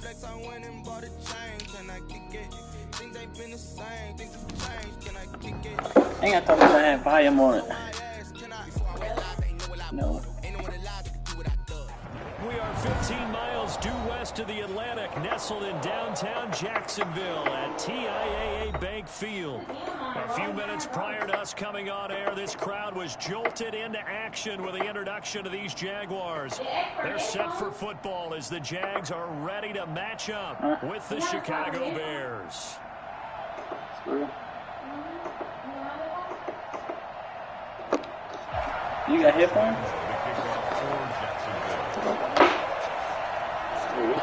flex, I went and bought a chain. Can I kick it? Things ain't been the same. Things have changed. Can I kick it? Dang, I thought I had volume on it. No. We are 15 miles due west of the Atlantic, nestled in downtown Jacksonville at TIAA Bank Field. A few minutes prior to us coming on air, this crowd was jolted into action with the introduction of these Jaguars. They're set for football as the Jags are ready to match up with the Chicago Bears. You got headphones?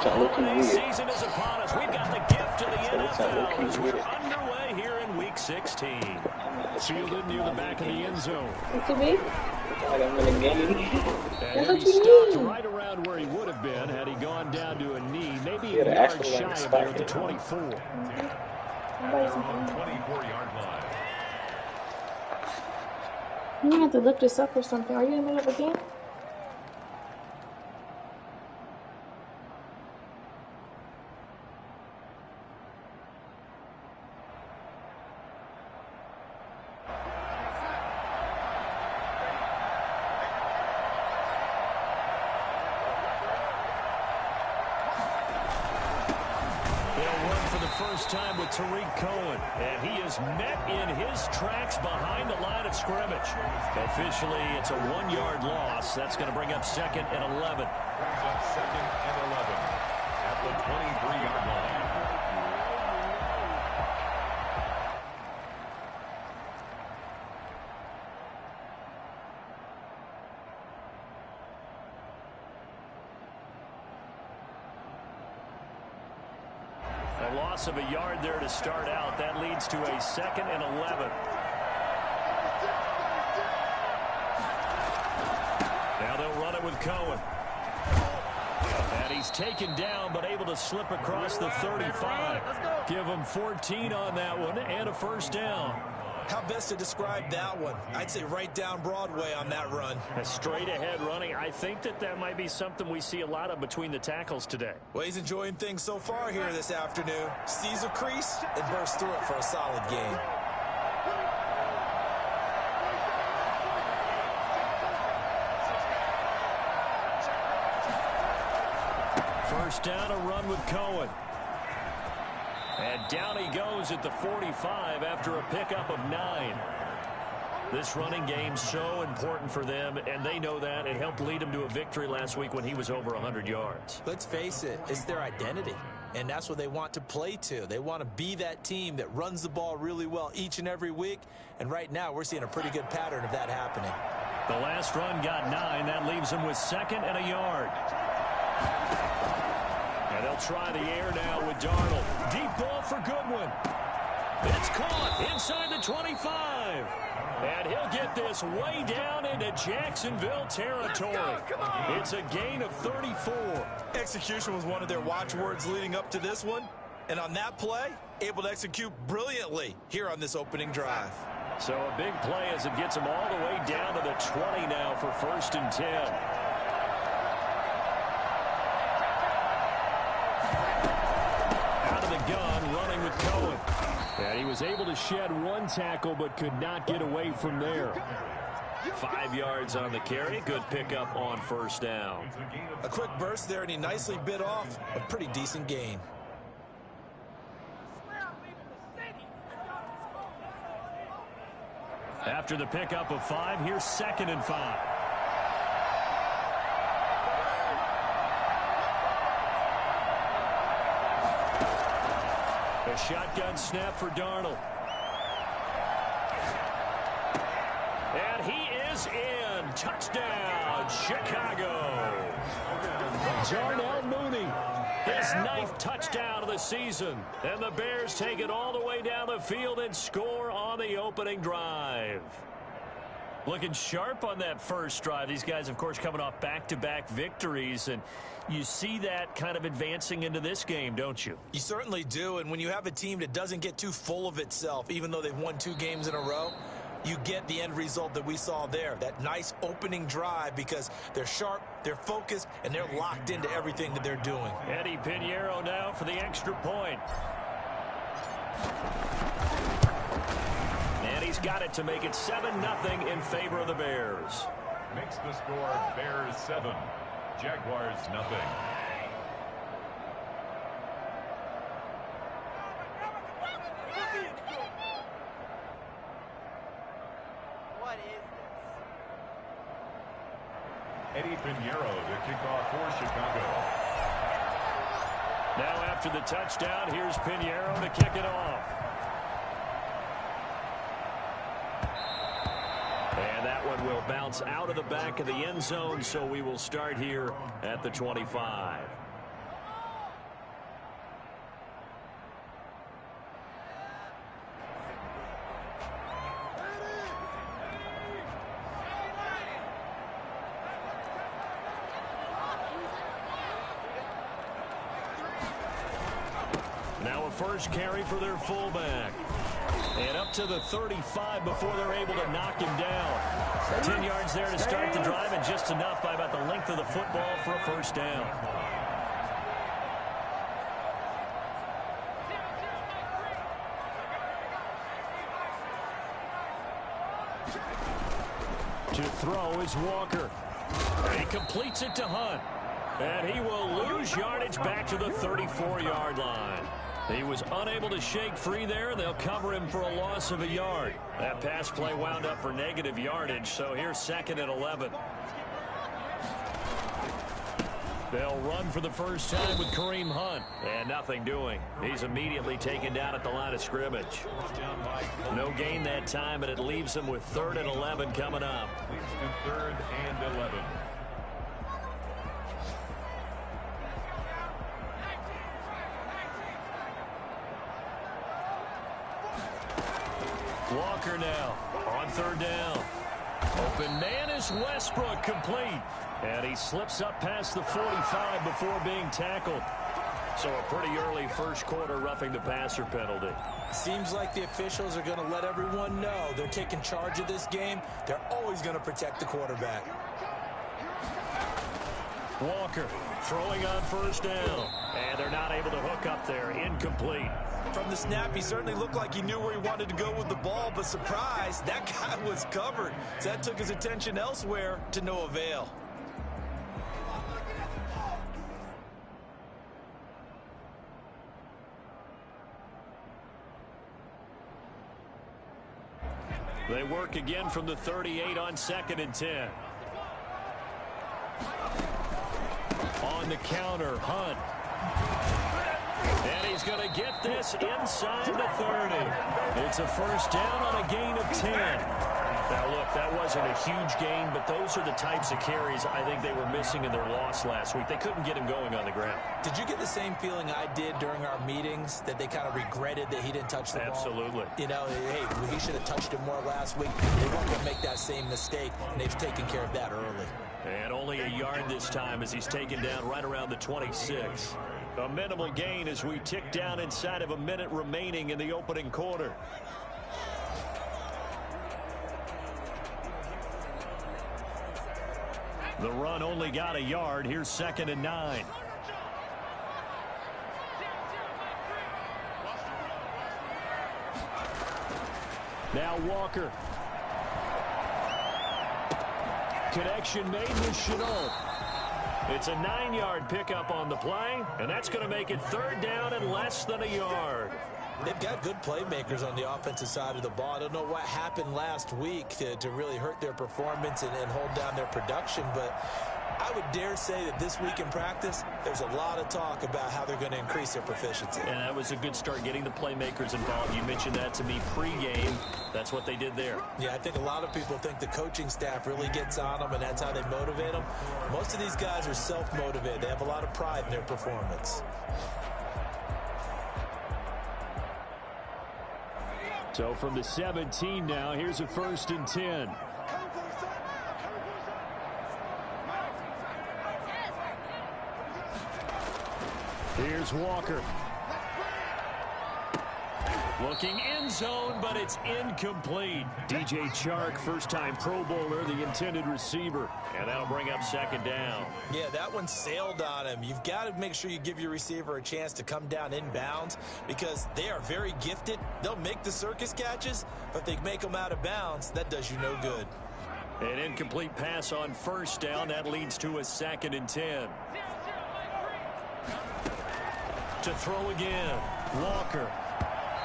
Holiday season is upon us. We've got the gift of the NFL as we're underway here in Week 16. Fielded near the back of the end zone. What you mean? Like I'm in a game. And he'll be stopped right around where he would have been had he gone down to a knee. Maybe a yard shy of there at the 24. 24-yard line. You might have to look this up or something. Are you in the middle of a game? Time with Tariq Cohen, and he is met in his tracks behind the line of scrimmage. Officially, it's a 1-yard loss. That's going to bring up 2nd and 11. Brings up 2nd and 11 at the 23-yard line. A loss of a yard there to start out. That leads to a 2nd and 11. Now they'll run it with Cohen. And he's taken down, but able to slip across the 35. Give him 14 on that one and a first down. How best to describe that one? I'd say right down Broadway on that run. A straight ahead running. I think that might be something we see a lot of between the tackles today. Well, he's enjoying things so far here this afternoon. Sees a crease and bursts through it for a solid game. First down, a run with Cohen. And down he goes at the 45 after a pickup of 9. This running game's so important for them, and they know that. It helped lead them to a victory last week when he was over 100 yards. Let's face it, it's their identity, and that's what they want to play to. They want to be that team that runs the ball really well each and every week, and right now we're seeing a pretty good pattern of that happening. The last run got 9. That leaves them with 2nd and a yard. And they'll try the air now with Darnold. Deep ball for Goodwin. It's caught inside the 25. And he'll get this way down into Jacksonville territory. It's a gain of 34. Execution was one of their watchwords leading up to this one. And on that play, able to execute brilliantly here on this opening drive. So a big play as it gets them all the way down to the 20 now for 1st and 10. Gun running with Cohen. And he was able to shed 1 tackle but could not get away from there. 5 yards on the carry. Good pickup on 1st down. A quick burst there, and he nicely bit off a pretty decent gain. After the pickup of 5, here's 2nd and 5. A shotgun snap for Darnold. And he is in. Touchdown, Chicago. Darnell Mooney, his 9th touchdown of the season. And the Bears take it all the way down the field and score on the opening drive. Looking sharp on that first drive. These guys, of course, coming off back-to-back victories, and you see that kind of advancing into this game, don't you? You certainly do, and when you have a team that doesn't get too full of itself, even though they've won 2 games in a row, you get the end result that we saw there, that nice opening drive, because they're sharp, they're focused, and they're locked into everything that they're doing. Eddie Pinheiro now for the extra point. And he's got it to make it 7-0 in favor of the Bears. Makes the score Bears 7, Jaguars nothing. What is this? Eddie Pinheiro to kick off for Chicago. Now after the touchdown, here's Pinheiro to kick it off. And that one will bounce out of the back of the end zone, so we will start here at the 25. Now a first carry for their fullback. And up to the 35 before they're able to knock him down. 10 yards there to start the drive, and just enough by about the length of the football for a first down. To throw is Walker. And he completes it to Hunt. And he will lose yardage back to the 34-yard line. He was unable to shake free there. They'll cover him for a loss of a yard. That pass play wound up for negative yardage, so here's 2nd and 11. They'll run for the first time with Kareem Hunt. And nothing doing. He's immediately taken down at the line of scrimmage. No gain that time, but it leaves him with 3rd and 11 coming up. Leads to 3rd and 11. Walker now on 3rd down. Open man is Westbrook, complete. And he slips up past the 45 before being tackled. So a pretty early first quarter roughing the passer penalty. Seems like the officials are going to let everyone know they're taking charge of this game. They're always going to protect the quarterback. Walker throwing on 1st down. And they're not able to hook up there. Incomplete. From the snap, he certainly looked like he knew where he wanted to go with the ball, but surprise, that guy was covered. So that took his attention elsewhere to no avail. They work again from the 38 on 2nd and 10. On the counter, Hunt. And he's going to get this inside the 30. It's a first down on a gain of 10. Now, look, that wasn't a huge gain, but those are the types of carries I think they were missing in their loss last week. They couldn't get him going on the ground. Did you get the same feeling I did during our meetings, that they kind of regretted that he didn't touch the ball? Absolutely. You know, hey, he should have touched it more last week. They weren't going to make that same mistake, and they've taken care of that early. And only a yard this time as he's taken down right around the 26. A minimal gain as we tick down inside of a minute remaining in the opening quarter. The run only got a yard. Here's 2nd and 9. Now Walker. Connection made with Chenault. It's a 9-yard pickup on the play, and that's going to make it 3rd down and less than a yard. They've got good playmakers on the offensive side of the ball. I don't know what happened last week to really hurt their performance and hold down their production, but I would dare say that this week in practice, there's a lot of talk about how they're going to increase their proficiency. And that was a good start, getting the playmakers involved. You mentioned that to me pregame. That's what they did there. Yeah, I think a lot of people think the coaching staff really gets on them, and that's how they motivate them. Most of these guys are self-motivated. They have a lot of pride in their performance. So from the 17 now, here's a 1st and 10. Here's Walker. Looking end zone, but it's incomplete. DJ Chark, first-time Pro Bowler, the intended receiver. And that'll bring up second down. Yeah, that one sailed on him. You've got to make sure you give your receiver a chance to come down inbounds because they are very gifted. They'll make the circus catches, but they make them out of bounds. That does you no good. An incomplete pass on first down. That leads to a 2nd and 10. To throw again, Walker.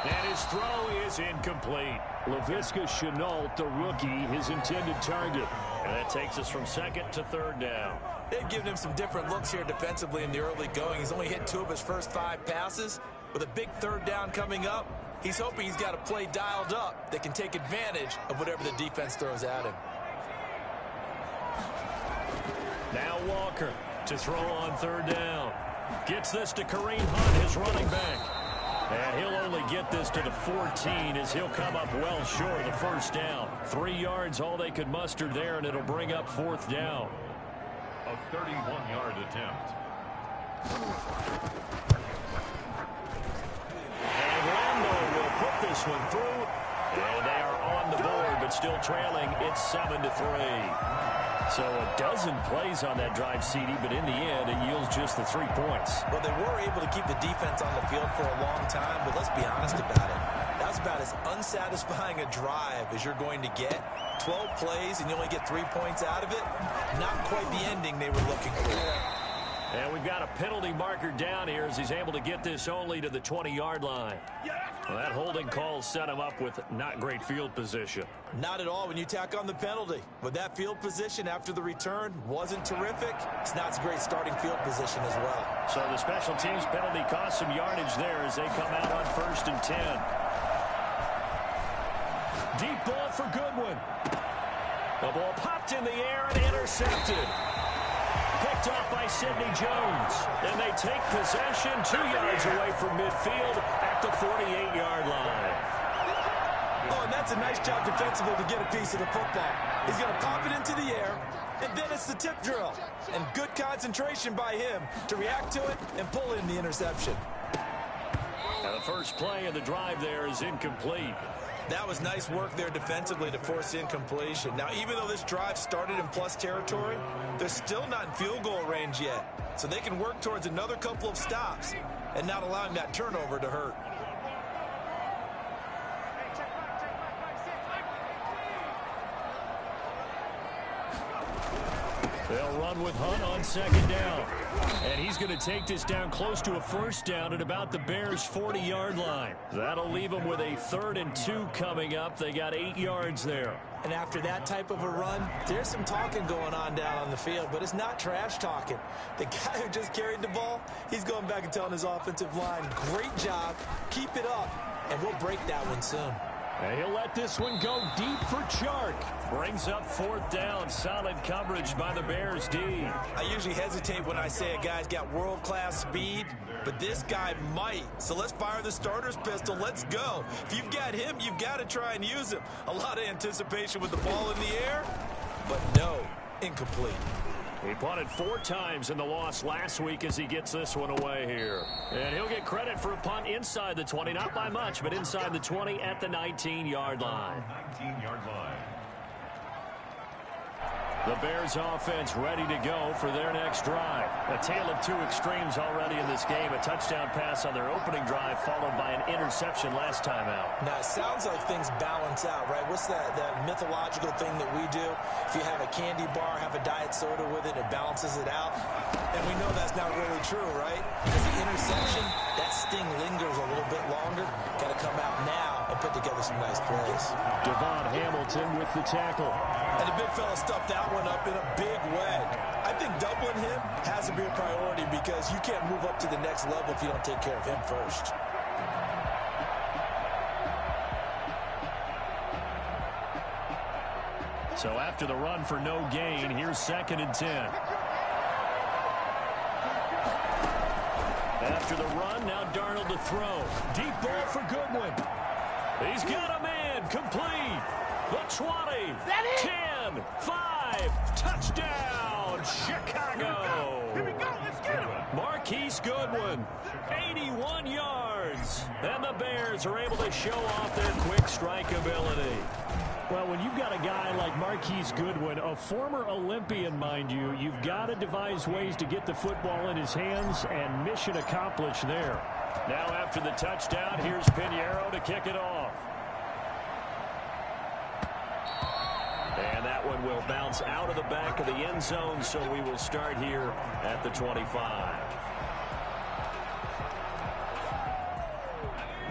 And his throw is incomplete. Laviska Shenault, the rookie, his intended target. And that takes us from 2nd to 3rd down. They've given him some different looks here defensively in the early going. He's only hit 2 of his first 5 passes. With a big 3rd down coming up, he's hoping he's got a play dialed up that can take advantage of whatever the defense throws at him. Now Walker to throw on 3rd down. Gets this to Kareem Hunt, his running back. And he'll only get this to the 14 as he'll come up well short of the 1st down. 3 yards, all they could muster there, and it'll bring up 4th down. A 31-yard attempt. And Lambo will put this one through. And they are on the board, but still trailing. It's 7-3. So a dozen plays on that drive, CD, but in the end, it yields just the 3 points. Well, they were able to keep the defense on the field for a long time, but let's be honest about it. That's about as unsatisfying a drive as you're going to get. 12 plays, and you only get 3 points out of it. Not quite the ending they were looking for. And we've got a penalty marker down here as he's able to get this only to the 20-yard line. Well, that holding call set him up with not great field position. Not at all when you tack on the penalty. But that field position after the return wasn't terrific. It's not a great starting field position as well. So the special teams penalty cost some yardage there as they come out on 1st and 10. Deep ball for Goodwin. The ball popped in the air and intercepted. Picked off by Sidney Jones. And they take possession 2 yards away from midfield at the 48-yard line. Oh, and that's a nice job defensively to get a piece of the football. He's going to pop it into the air, and then it's the tip drill. And good concentration by him to react to it and pull in the interception. Now the first play of the drive there is incomplete. That was nice work there defensively to force incompletion. Now, even though this drive started in plus territory, they're still not in field goal range yet. So they can work towards another couple of stops and not allowing that turnover to hurt. They'll run with Hunt on 2nd down. And he's going to take this down close to a 1st down at about the Bears' 40-yard line. That'll leave them with a 3rd and 2 coming up. They got 8 yards there. And after that type of a run, there's some talking going on down on the field, but it's not trash talking. The guy who just carried the ball, he's going back and telling his offensive line, great job, keep it up, and we'll break that one soon. And he'll let this one go deep for Chark. Brings up 4th down. Solid coverage by the Bears D. I usually hesitate when I say a guy's got world-class speed, but this guy might. So let's fire the starter's pistol. Let's go. If you've got him, you've got to try and use him. A lot of anticipation with the ball in the air, but no, incomplete. He punted 4 times in the loss last week as he gets this one away here. And he'll get credit for a punt inside the 20, not by much, but inside the 20 at the 19-yard line. 19-yard line. The Bears offense ready to go for their next drive. A tale of 2 extremes already in this game. A touchdown pass on their opening drive followed by an interception last time out. Now, it sounds like things balance out, right? What's that mythological thing that we do? If you have a candy bar, have a diet soda with it, it balances it out. And we know that's not really true, right? Because the interception, that sting lingers a little bit longer. Got to come out now and put together some nice plays. Devon Hamilton with the tackle. And the big fella stuffed that one up in a big way. I think doubling him has to be a priority because you can't move up to the next level if you don't take care of him first. So after the run for no gain, here's 2nd and 10. After the run, now Darnold to throw. Deep ball for Goodwin. He's got a man complete. The 20, 10, 5, touchdown, Chicago. Here we go, let's get him. Mark Marquise Goodwin, 81 yards. And the Bears are able to show off their quick strike ability. Well, when you've got a guy like Marquise Goodwin, a former Olympian, mind you, you've got to devise ways to get the football in his hands, and mission accomplished there. Now after the touchdown, here's Pinheiro to kick it off. And that one will bounce out of the back of the end zone, so we will start here at the 25.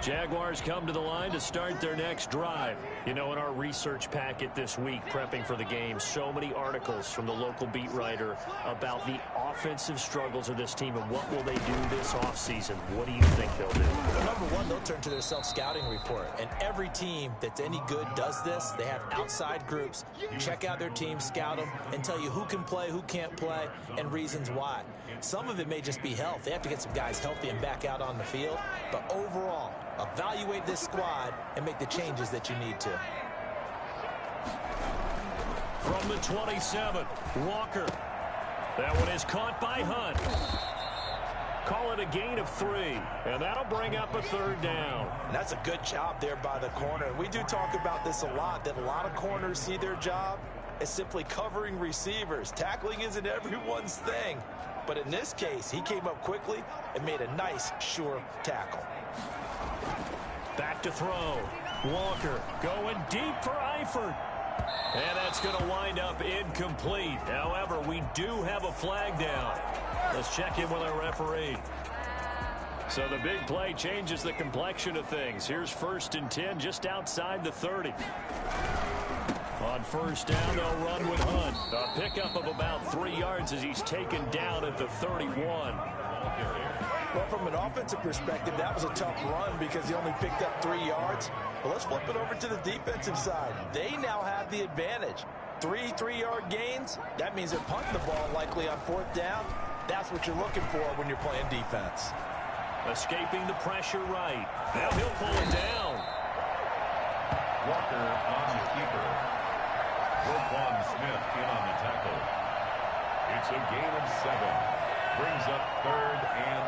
Jaguars come to the line to start their next drive. You know, in our research packet this week, prepping for the game, so many articles from the local beat writer about the offensive struggles of this team and what will they do this offseason. What do you think they'll do? Well, number one, they'll turn to their self-scouting report. And every team that's any good does this. They have outside groups. Check out their team, scout them, and tell you who can play, who can't play, and reasons why. Some of it may just be health. They have to get some guys healthy and back out on the field. But overall, evaluate this squad and make the changes that you need to. From the 27, Walker. That one is caught by Hunt. Call it a gain of 3, and that'll bring up a third down. And that's a good job there by the corner. And we do talk about this a lot, that a lot of corners see their job as simply covering receivers. Tackling isn't everyone's thing. But in this case, he came up quickly and made a nice, sure tackle. Back to throw. Walker going deep for Eifert. And that's going to wind up incomplete. However, we do have a flag down. Let's check in with our referee. So the big play changes the complexion of things. Here's 1st and 10 just outside the 30. On first down, they'll run with Hunt. A pickup of about 3 yards as he's taken down at the 31. Well, from an offensive perspective, that was a tough run because he only picked up 3 yards. But let's flip it over to the defensive side. They now have the advantage. 3 3-yard gains, that means they're punting the ball likely on 4th down. That's what you're looking for when you're playing defense. Escaping the pressure right. Now he'll pull it down. Walker on the keeper. Roquan Smith in on the tackle. It's a gain of 7. Brings up 3rd and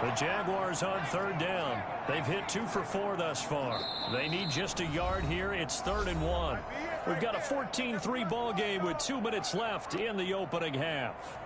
1. The Jaguars on 3rd down. They've hit 2 for 4 thus far. They need just a yard here. It's 3rd and 1. We've got a 14-3 ball game with 2 minutes left in the opening half.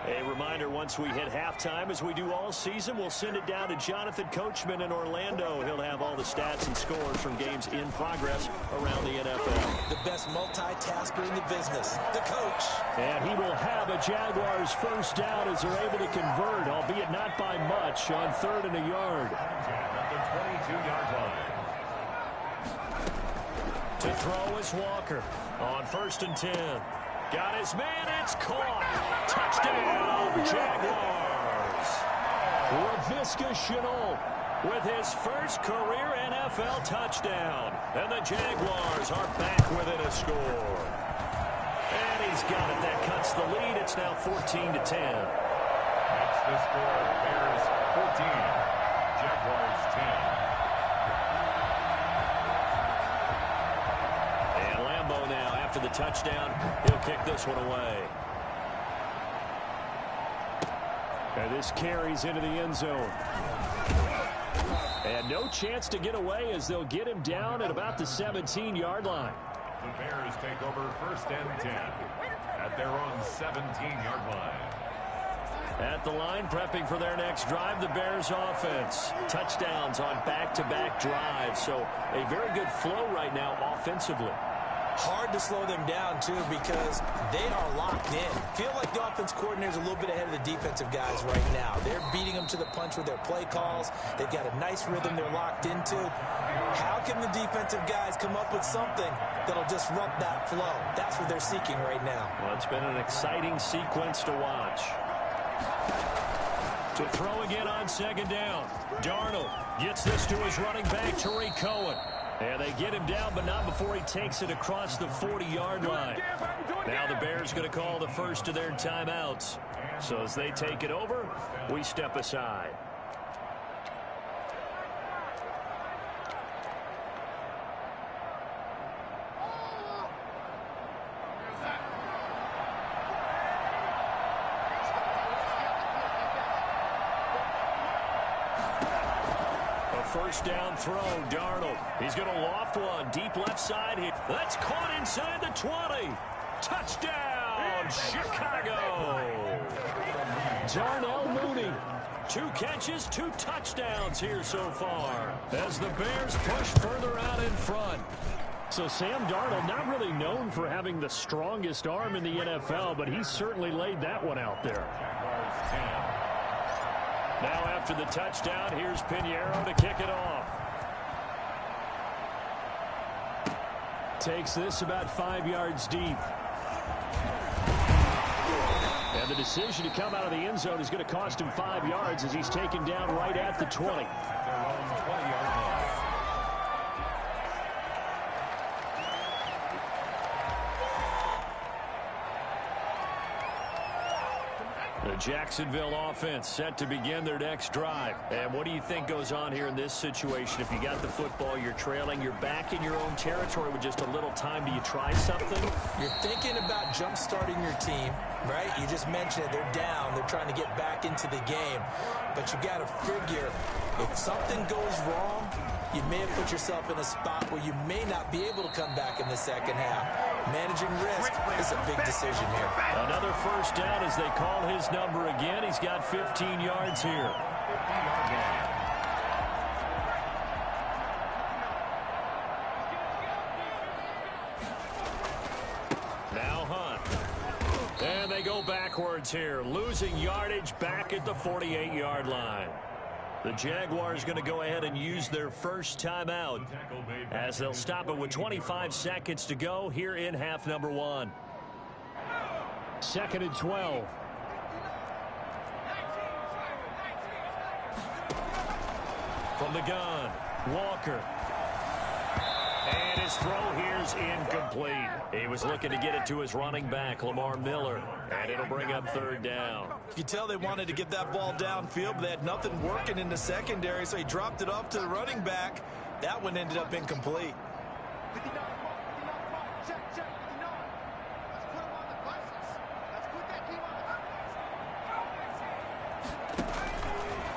A reminder, once we hit halftime, as we do all season, we'll send it down to Jonathan Coachman in Orlando. He'll have all the stats and scores from games in progress around the NFL. The best multitasker in the business, the coach. And he will have a Jaguars first down as they're able to convert, albeit not by much, on 3rd and a yard. At the 22-yard line. To throw is Walker on 1st and 10. Got his man, it's caught. Touchdown, Jaguars. Laviska Shenault with his first career NFL touchdown. And the Jaguars are back within a score. And he's got it. That cuts the lead. It's now 14-10. That's the score. Bears 14. Jaguars 10. After the touchdown, he'll kick this one away. And this carries into the end zone. And no chance to get away as they'll get him down at about the 17-yard line. The Bears take over 1st and 10 at their own 17-yard line. At the line, prepping for their next drive, the Bears offense. Touchdowns on back-to-back drives. So a very good flow right now offensively. Hard to slow them down, too, because they are locked in. Feel like the offense coordinator's a little bit ahead of the defensive guys right now. They're beating them to the punch with their play calls. They've got a nice rhythm they're locked into. How can the defensive guys come up with something that'll disrupt that flow? That's what they're seeking right now. Well, it's been an exciting sequence to watch. To throw again on 2nd down. Darnold gets this to his running back, Tariq Cohen. And they get him down, but not before he takes it across the 40-yard line. Now the Bears going to call the first of their timeouts. So as they take it over, we step aside. first down throw. Darnold. He's going to loft one. Deep left side here. That's caught inside the 20. Touchdown, Chicago. Darnell Mooney. 2 catches, 2 touchdowns here so far as the Bears push further out in front. So Sam Darnold, not really known for having the strongest arm in the NFL, but he certainly laid that one out there. Now after the touchdown, here's Pinheiro to kick it off. Takes this about 5 yards deep. And the decision to come out of the end zone is going to cost him 5 yards as he's taken down right at the 20. The Jacksonville offense set to begin their next drive. And what do you think goes on here in this situation? If you got the football, you're trailing, you're back in your own territory with just a little time. Do you try something? You're thinking about jump-starting your team, right? You just mentioned it. They're down. They're trying to get back into the game. But you got to figure if something goes wrong, you may have put yourself in a spot where you may not be able to come back in the second half. Managing risk is a big decision here. Another first down as they call his number again. He's got 15 yards here. Now Hunt. And they go backwards here, losing yardage back at the 48-yard line. The Jaguars going to go ahead and use their first timeout as they'll stop it with 25 seconds to go here in half number 1. 2nd and 12. From the gun, Walker. And his throw here's incomplete. He was looking to get it to his running back, Lamar Miller. And it'll bring up 3rd down. You could tell they wanted to get that ball downfield, but they had nothing working in the secondary, so he dropped it off to the running back. That one ended up incomplete.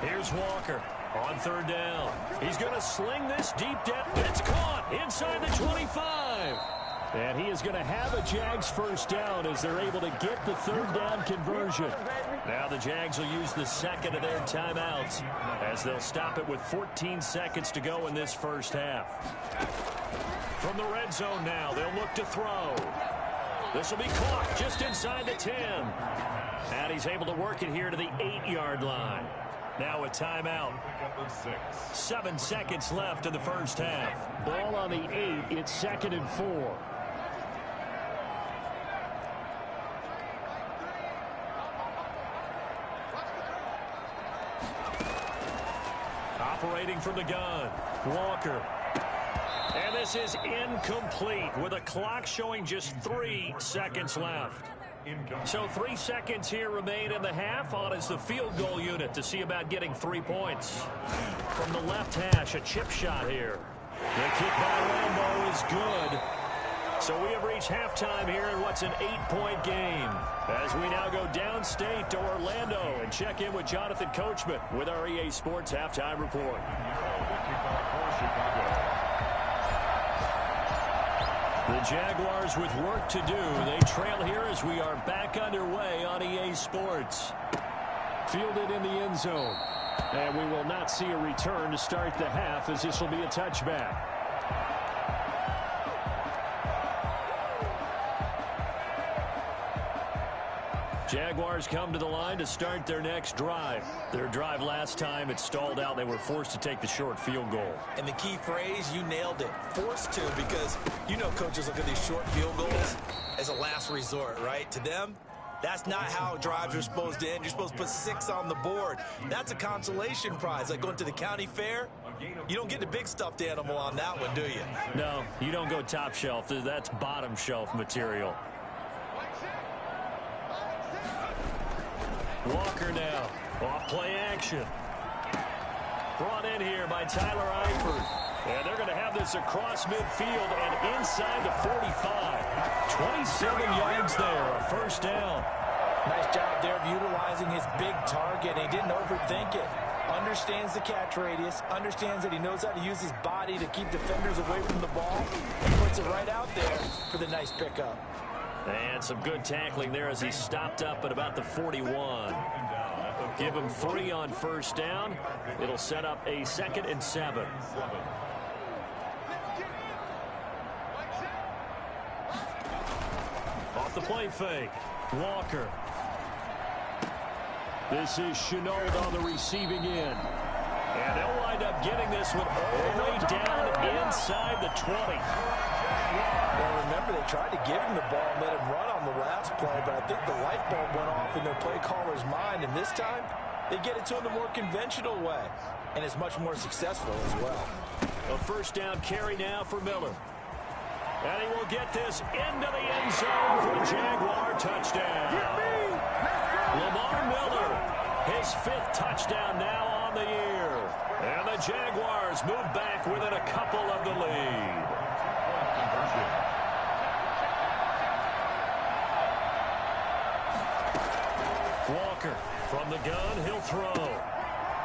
Here's Walker on 3rd down. He's going to sling this deep down. It's caught inside the 25. And he is going to have a Jags first down as they're able to get the 3rd down conversion. Now the Jags will use the second of their timeouts as they'll stop it with 14 seconds to go in this first half. From the red zone now, they'll look to throw. This will be caught just inside the 10. And he's able to work it here to the 8-yard line. Now a timeout. 7 seconds left in the first half. Ball on the 8. It's 2nd and 4. Operating from the gun, Walker. And this is incomplete with a clock showing just 3 seconds left. So 3 seconds here remain in the half. On is the field goal unit to see about getting 3 points. From the left hash, a chip shot here. The kick by Lambo is good. So we have reached halftime here in what's an 8-point game. As we now go downstate to Orlando and check in with Jonathan Coachman with our EA Sports Halftime Report. The Jaguars with work to do. They trail here as we are back underway on EA Sports. Fielded in the end zone. And we will not see a return to start the half as this will be a touchback. Jaguars come to the line to start their next drive. Their drive last time, it stalled out. They were forced to take the short field goal. And the key phrase, you nailed it. Forced to, because you know coaches look at these short field goals as a last resort, right? To them, that's not how drives are supposed to end. You're supposed to put 6 on the board. That's a consolation prize. Like going to the county fair, you don't get the big stuffed animal on that one, do you? No, you don't go top shelf. That's bottom shelf material. Walker now, off play action. Brought in here by Tyler Eifert. And they're going to have this across midfield and inside the 45. 27 yards there, a first down. Nice job there of utilizing his big target. He didn't overthink it. understands the catch radius, understands that he knows how to use his body to keep defenders away from the ball, and puts it right out there for the nice pickup. And some good tackling there as he stopped up at about the 41. Give him 3 on first down. It'll set up a 2nd and 7. Off the play fake. Walker. This is Chenault on the receiving end. And they'll wind up getting this one all the way down inside the 20. Well, remember, they tried to give him the ball and let him run on the last play, but I think the light bulb went off in their play caller's mind, and this time they get it to him the more conventional way, and it's much more successful as well. A first down carry now for Miller. And he will get this into the end zone for a Jaguar touchdown. Lamar Miller, his 5th touchdown now on the year. And the Jaguars move back within a couple of the lead. Walker from the gun, he'll throw.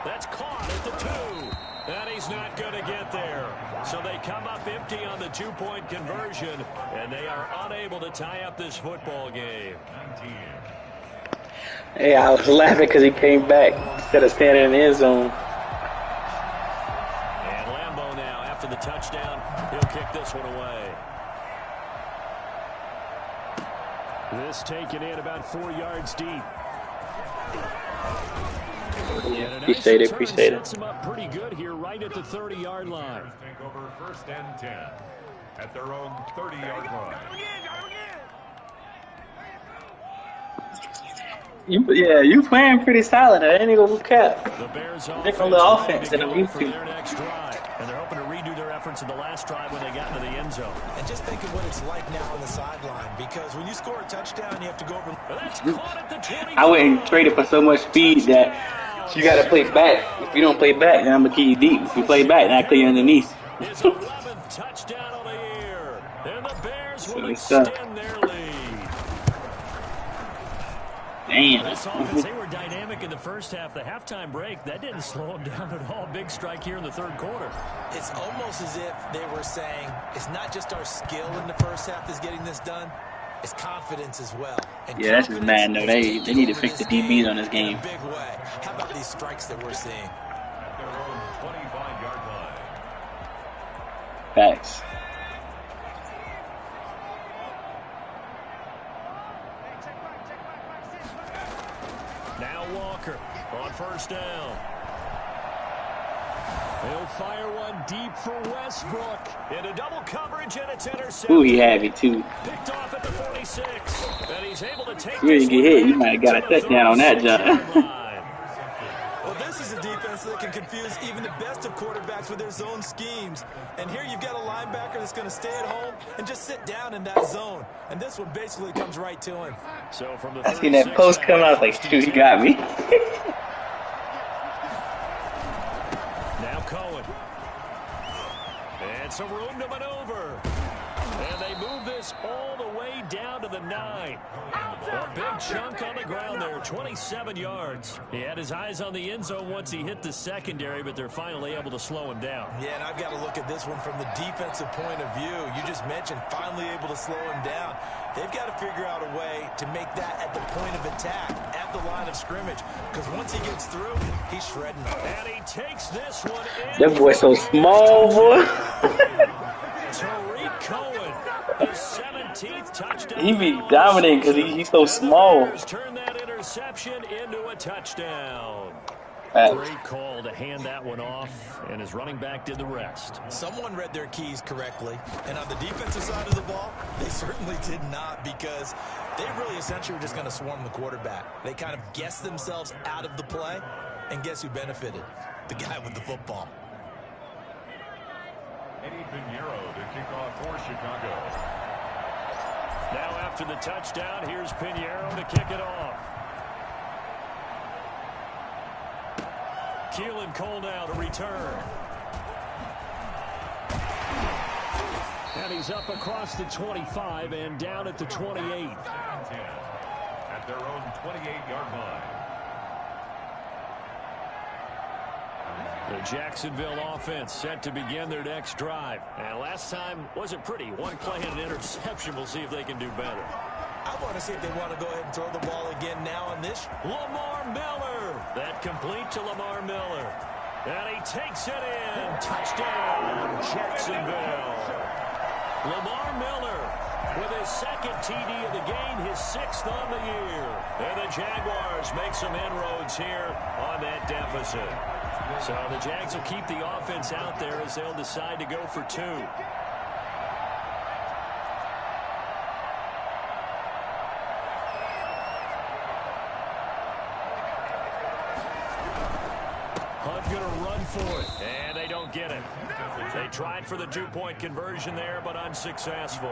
That's caught at the 2. And he's not going to get there. So they come up empty on the 2-point conversion, and they are unable to tie up this football game. Hey, I was laughing because he came back instead of standing in the end zone. And Lambeau now, after the touchdown, he'll kick this one away. This taken in about 4 yards deep. Yeah, appreciate it. Sets him up pretty good here, right at the 30-yard line. Take over 1st and 10 at their own 30-yard line. You playing pretty solid. I ain't gonna cap. The Bears different little offense than I'm used to. Their next drive, and they're hoping to redo their efforts in the last drive when they got into the end zone. And just think of what it's like now on the sideline, because when you score a touchdown, you have to go over. That's caught at the 20. I wouldn't trade it for so much speed that you got to play back. If you don't play back, then I'm gonna keep you deep. If you play back, then I clear you underneath. His 11th touchdown of the year, and the Bears will extend their lead. Damn. This offense, they were dynamic in the first half. The halftime break, that didn't slow them down at all. Big strike here in the 3rd quarter. It's almost as if they were saying, it's not just our skill in the first half that's getting this done, it's confidence as well. And yeah, that's just mad. No, they need to fix the DBs on this game. In a big way. How about these strikes that we're seeing? At their own 25-yard line. Facts. Now Walker on first down. He'll fire one deep for Westbrook. Into double coverage, and it's intercepted. Ooh, he had me too. Picked off at the 46. And he's able to take You didn't get hit. You might have got a touchdown on that jump. Well, this is a defense that can confuse even the best of quarterbacks with their zone schemes. And here you've got a linebacker that's going to stay at home and just sit down in that zone. And this one basically comes right to him. So from the I seen that post come out. I was like, shoot, he got me. Now Cohen. And some room to maneuver. And they move this all the way down to the 9. A big chunk on the ground there, 27 yards. He had his eyes on the end zone once he hit the secondary, but they're finally able to slow him down. Yeah, and I've got to look at this one from the defensive point of view. You just mentioned finally able to slow him down. They've got to figure out a way to make that at the point of attack, at the line of scrimmage, because once he gets through, he's shredding them. And he takes this one in. That boy's so small, boy. Tariq Cohen, his 17th touchdown. He be dominating because he's so small. Turn that interception into a touchdown. Facts. Great call to hand that one off, and his running back did the rest. Someone read their keys correctly, and on the defensive side of the ball, they certainly did not, because they really essentially were just going to swarm the quarterback. They kind of guessed themselves out of the play, and guess who benefited? The guy with the football. Eddie Pinheiro to kick off for Chicago. Now after the touchdown, here's Pinheiro to kick it off. Keelan Cole now to return. And he's up across the 25 and down at the 28. At their own 28-yard line. The Jacksonville offense set to begin their next drive. And last time wasn't pretty. One play and an interception. We'll see if they can do better. I want to see if they want to go ahead and throw the ball again now on this. Lamar Miller. That complete to Lamar Miller. And he takes it in. Touchdown, Jacksonville. Lamar Miller with his second TD of the game, his 6th on the year. And the Jaguars make some inroads here on that deficit. So the Jags will keep the offense out there as they'll decide to go for 2. Hunt going to run for it, and they don't get it. They tried for the 2-point conversion there, but unsuccessful.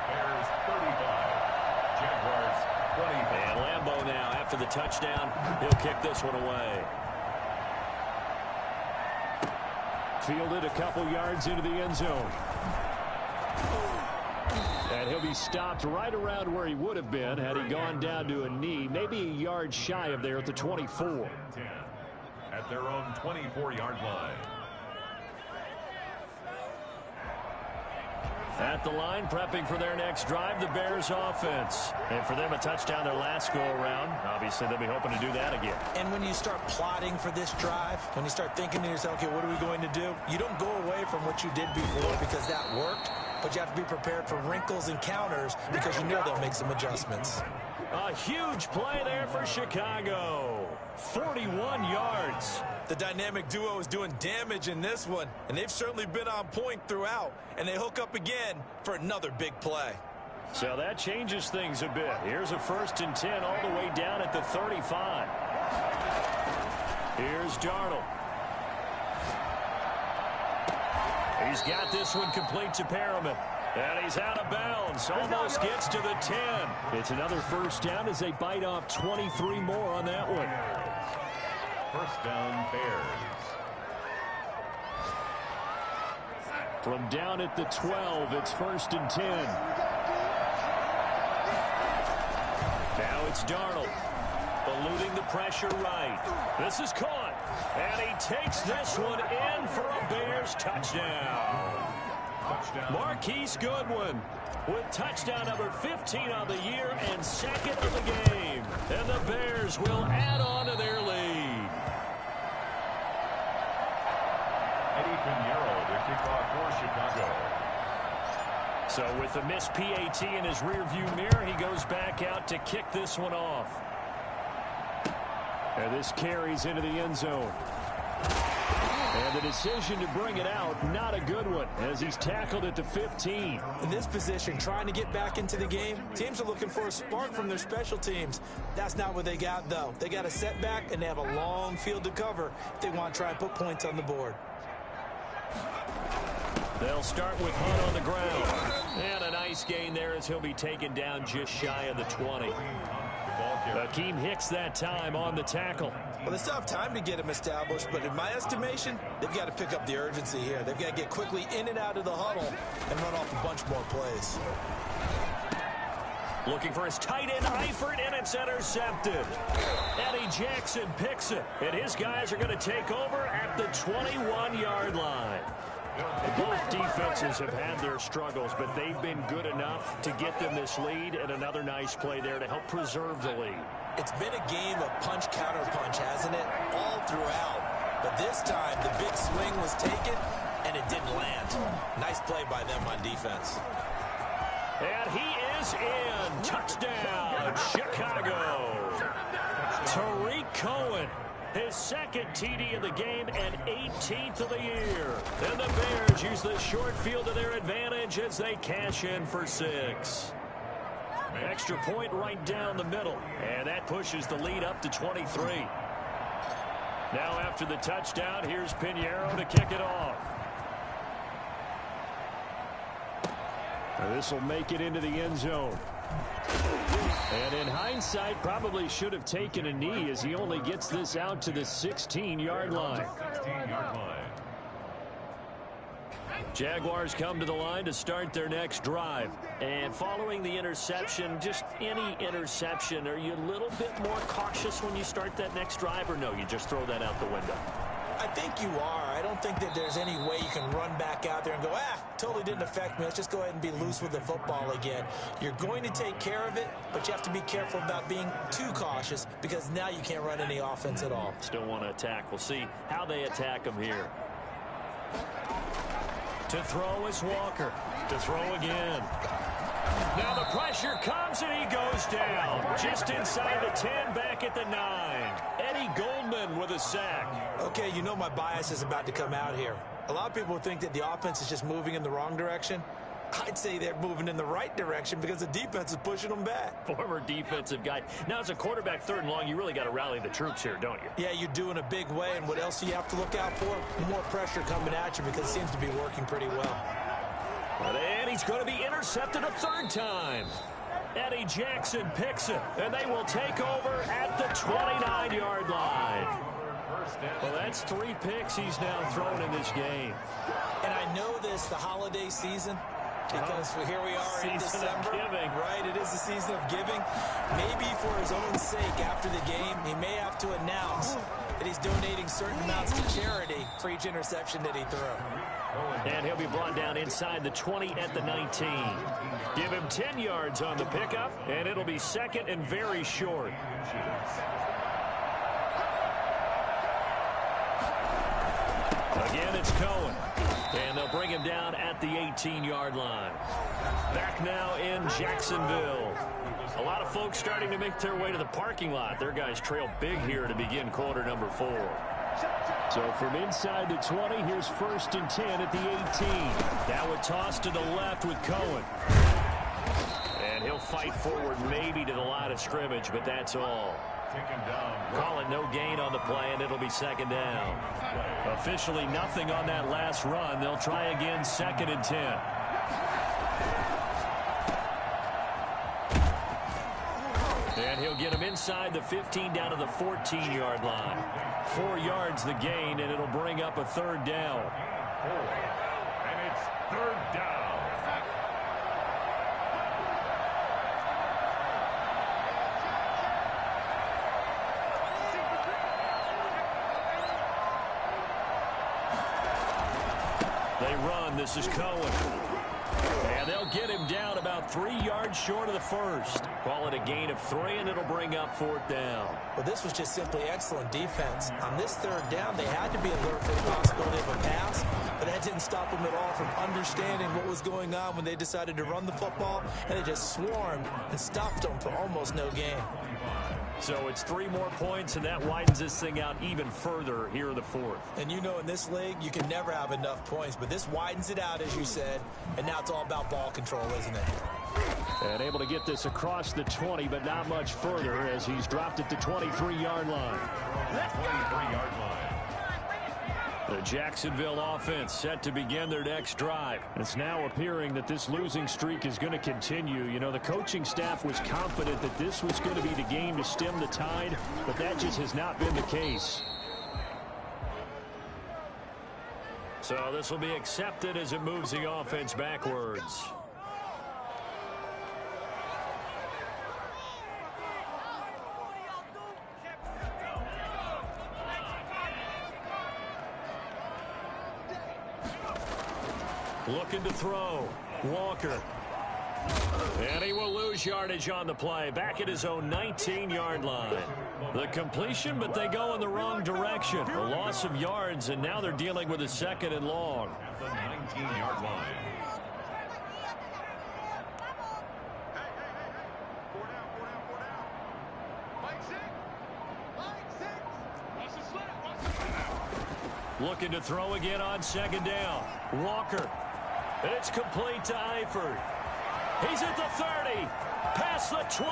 Bears 35. Jaguars 25. And Lambeau now, after the touchdown, he'll kick this one away. Fielded a couple yards into the end zone. And he'll be stopped right around where he would have been had he gone down to a knee, maybe a yard shy of there at the 24. At their own 24-yard line. At the line, prepping for their next drive, the Bears offense. And for them, a touchdown their last go-around. Obviously, they'll be hoping to do that again. And when you start plotting for this drive, when you start thinking to yourself, okay, what are we going to do? You don't go away from what you did before because that worked, but you have to be prepared for wrinkles and counters because you know they'll make some adjustments. A huge play there for Chicago. 41 yards. The dynamic duo is doing damage in this one, and they've certainly been on point throughout, and they hook up again for another big play. So that changes things a bit. Here's a 1st and 10 all the way down at the 35. Here's Darnold. He's got this one complete to Perriman. And he's out of bounds. Almost gets to the 10. It's another 1st down as they bite off 23 more on that one. 1st down, Bears. From down at the 12, it's 1st and 10. Now it's Darnold. Eluding the pressure right. This is caught. And he takes this one in for a Bears touchdown. Marquise Goodwin with touchdown number 15 on the year and 2nd of the game. And the Bears will add on to their lead. Eddie Pinheiro to kick off for Chicago. So with the missed PAT in his rearview mirror, he goes back out to kick this one off. And this carries into the end zone. And the decision to bring it out, not a good one, as he's tackled at the 15. In this position, trying to get back into the game, teams are looking for a spark from their special teams. That's not what they got, though. They got a setback, and they have a long field to cover if they want to try and put points on the board. They'll start with Hunt on the ground. And a nice gain there as he'll be taken down just shy of the 20. Akeem Hicks that time on the tackle. Well, they still have time to get him established, but in my estimation, they've got to pick up the urgency here. They've got to get quickly in and out of the huddle and run off a bunch more plays. Looking for his tight end, Eifert, and it's intercepted. Eddie Jackson picks it, and his guys are going to take over at the 21-yard line. Both defenses have had their struggles, but they've been good enough to get them this lead, and another nice play there to help preserve the lead. It's been a game of punch-counter-punch, hasn't it? All throughout. But this time, the big swing was taken, and it didn't land. Nice play by them on defense. And he is in. Touchdown, Chicago. Tariq Cohen. His 2nd TD of the game and 18th of the year. And the Bears use the short field to their advantage as they cash in for 6. Extra point right down the middle. And that pushes the lead up to 23. Now after the touchdown, here's Pinheiro to kick it off. This will make it into the end zone. And in hindsight, probably should have taken a knee as he only gets this out to the 16-yard line. 16-yard line. Jaguars come to the line to start their next drive. And following the interception, just any interception, are you a little bit more cautious when you start that next drive, or no, you just throw that out the window? I think you are. I don't think that there's any way you can run back out there and go, totally didn't affect me. Let's just go ahead and be loose with the football again. You're going to take care of it, but you have to be careful about being too cautious because now you can't run any offense at all. Still want to attack. We'll see how they attack him here. To throw is Walker. To throw again. Now the pressure comes and he goes down. Just inside the 10, back at the 9. Eddie Goldman with a sack. Okay, you know my bias is about to come out here. A lot of people think that the offense is just moving in the wrong direction. I'd say they're moving in the right direction because the defense is pushing them back. Former defensive guy. Now, as a quarterback, 3rd and long, you really got to rally the troops here, don't you? Yeah, you do in a big way. And what else do you have to look out for? More pressure coming at you because it seems to be working pretty well. And he's going to be intercepted a 3rd time. Eddie Jackson picks it, and they will take over at the 29-yard line. Well, that's 3 picks he's now thrown in this game. And I know this, the holiday season, because here we are in December. Right, it is the season of giving. Maybe for his own sake, after the game, he may have to announce that he's donating certain amounts to charity for each interception that he threw. And he'll be brought down inside the 20 at the 19. Give him 10 yards on the pickup, and it'll be 2nd and very short. Again, it's Cohen. And they'll bring him down at the 18-yard line. Back now in Jacksonville. A lot of folks starting to make their way to the parking lot. Their guys trail big here to begin quarter number 4. So from inside the 20, here's 1st and 10 at the 18. That would toss to the left with Cohen. And he'll fight forward maybe to the line of scrimmage, but that's all. Call it no gain on the play, and it'll be 2nd down. Officially nothing on that last run. They'll try again 2nd and 10. And he'll get him inside the 15 down to the 14-yard line. 4 yards the gain, and it'll bring up a 3rd down. And it's 3rd down. They run. This is Cohen. And they'll get him down about 3 yards short of the 1st. Call it a gain of 3, and it'll bring up 4th down. Well, this was just simply excellent defense. On this 3rd down, they had to be alert for the possibility of a pass, but that didn't stop them at all from understanding what was going on when they decided to run the football, and they just swarmed and stopped them for almost no gain. So it's 3 more points, and that widens this thing out even further here in the 4th. And you know in this league, you can never have enough points, but this widens it out, as you said, and now it's all about ball control, isn't it? And able to get this across the 20, but not much further as he's dropped at the 23-yard line. 23-yard line. The Jacksonville offense set to begin their next drive. It's now appearing that this losing streak is going to continue. You know, the coaching staff was confident that this was going to be the game to stem the tide, but that just has not been the case. So this will be accepted as it moves the offense backwards. Looking to throw. Walker. And he will lose yardage on the play. Back at his own 19-yard line. The completion, but they go in the wrong direction. A loss of yards, and now they're dealing with a 2nd and long. At the 19-yard line. Looking to throw again on 2nd down. Walker. And it's complete to Eifert. He's at the 30. Past the 20.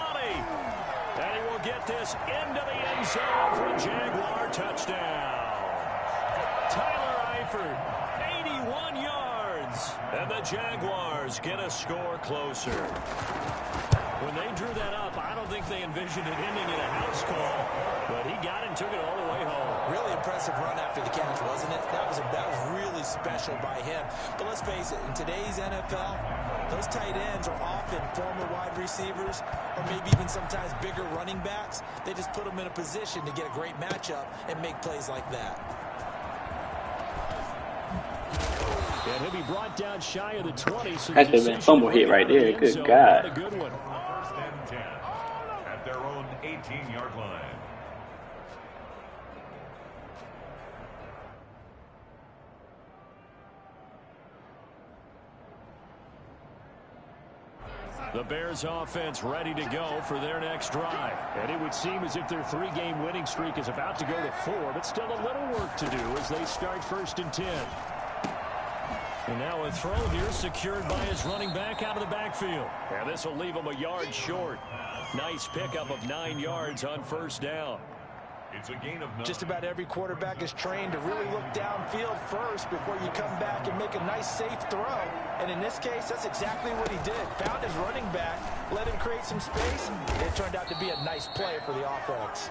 And he will get this into the end zone for a Jaguar touchdown. Tyler Eifert, 81 yards. And the Jaguars get a score closer. When they drew that up, I don't think they envisioned it ending in a house call. But he got it and took it all the way home. Really impressive run after the catch, wasn't it? That was really special by him. But let's face it, in today's NFL, those tight ends are often former wide receivers or maybe even sometimes bigger running backs. They just put them in a position to get a great matchup and make plays like that. And he'll be brought down shy of the 20. So That should have been a fumble hit right there. Good God. A good one. First and 10 at their own 18-yard line. The Bears offense ready to go for their next drive. And it would seem as if their 3-game winning streak is about to go to 4, but still a little work to do as they start 1st and 10. And now a throw here secured by his running back out of the backfield. And this will leave him a yard short. Nice pickup of 9 yards on 1st down. It's a gain of 9. Just about every quarterback is trained to really look downfield first before you come back and make a nice, safe throw. And in this case, that's exactly what he did. Found his running back, let him create some space. It turned out to be a nice play for the offense.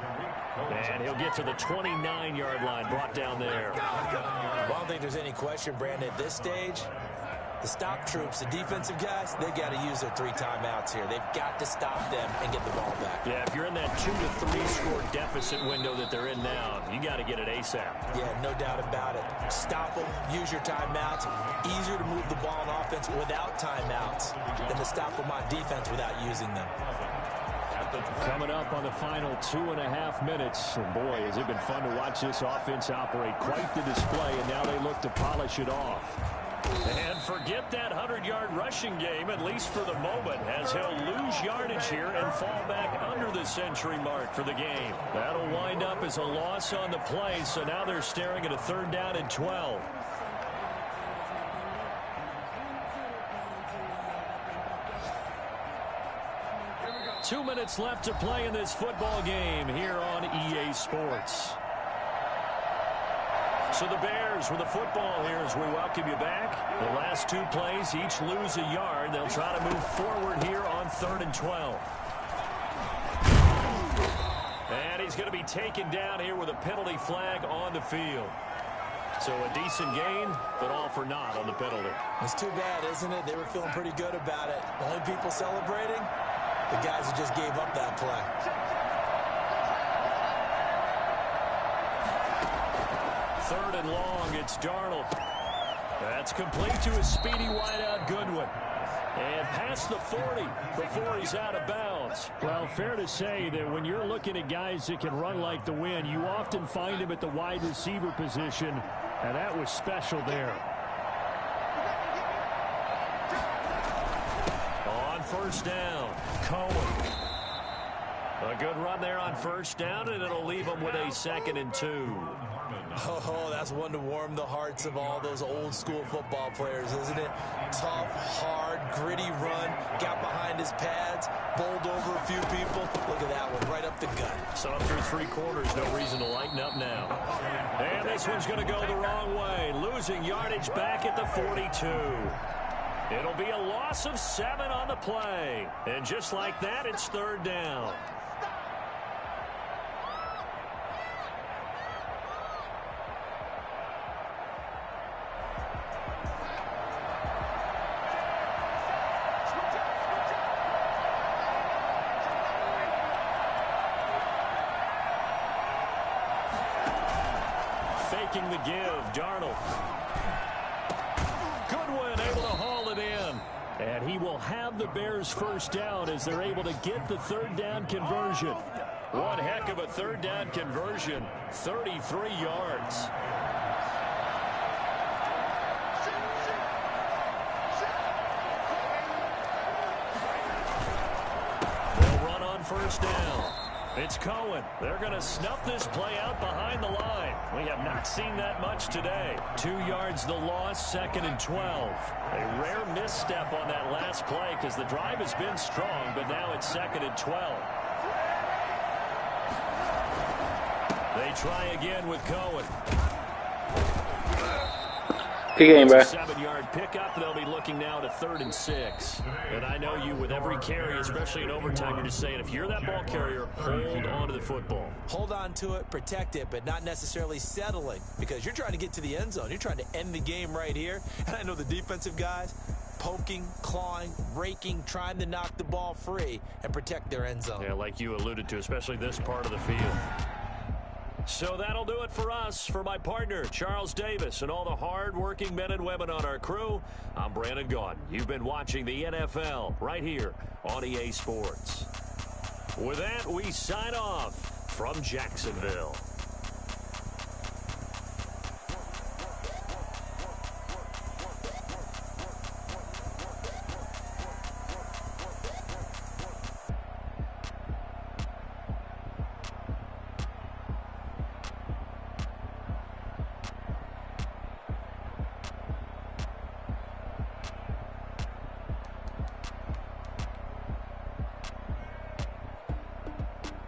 And he'll get to the 29-yard line, brought down there. Well, I don't think there's any question, Brandon, at this stage. The stop troops, the defensive guys, they got to use their 3 timeouts here. They've got to stop them and get the ball back. Yeah, if you're in that 2 to 3 score deficit window that they're in now, you got to get it ASAP. Yeah, no doubt about it. Stop them, use your timeouts. Easier to move the ball on offense without timeouts than to stop them on defense without using them. Coming up on the final 2.5 minutes. And boy, has it been fun to watch this offense operate. Quite the display, and now they look to polish it off. And forget that 100-yard rushing game, at least for the moment, as he'll lose yardage here and fall back under the century mark for the game. That'll wind up as a loss on the play, so now they're staring at a 3rd down and 12. Two minutes left to play in this football game here on EA Sports. So the Bears with the football here as we welcome you back. The last 2 plays, each lose a yard. They'll try to move forward here on 3rd and 12. And he's going to be taken down here with a penalty flag on the field. So a decent gain, but all for naught on the penalty. It's too bad, isn't it? They were feeling pretty good about it. The only people celebrating, the guys who just gave up that play. 3rd and long, it's Darnold. That's complete to a speedy wideout Goodwin. And past the 40 before he's out of bounds. Well, fair to say that when you're looking at guys that can run like the wind, you often find him at the wide receiver position, and that was special there. On 1st down, Cohen. A good run there on 1st down, and it'll leave him with a 2nd and 2. Oh, that's one to warm the hearts of all those old school football players, isn't it? Tough, hard, gritty run, got behind his pads, bowled over a few people. Look at that one, right up the gut. So up through 3 quarters, no reason to lighten up now. And this one's going to go the wrong way, losing yardage back at the 42. It'll be a loss of 7 on the play. And just like that, it's 3rd down. Faking the give, Darnold. Goodwin able to haul it in. And he will have the Bears 1st down as they're able to get the 3rd down conversion. One heck of a 3rd down conversion. 33 yards. They'll run on 1st down. It's Cohen. They're going to snuff this play out behind the line. We have not seen that much today. 2 yards the loss, 2nd and 12. A rare misstep on that last play because the drive has been strong, but now it's 2nd and 12. They try again with Cohen. Good game, bro. 7-yard pickup. They'll be looking now to 3rd and 6. And I know you, with every carry, especially in overtime, you're just saying, if you're that ball carrier, hold on to the football. Hold on to it, protect it, but not necessarily settling, because you're trying to get to the end zone. You're trying to end the game right here. And I know the defensive guys poking, clawing, raking, trying to knock the ball free and protect their end zone. Yeah, like you alluded to, especially this part of the field. So that'll do it for us. For my partner, Charles Davis, and all the hard-working men and women on our crew, I'm Brandon Gaudin. You've been watching the NFL right here on EA Sports. With that, we sign off from Jacksonville.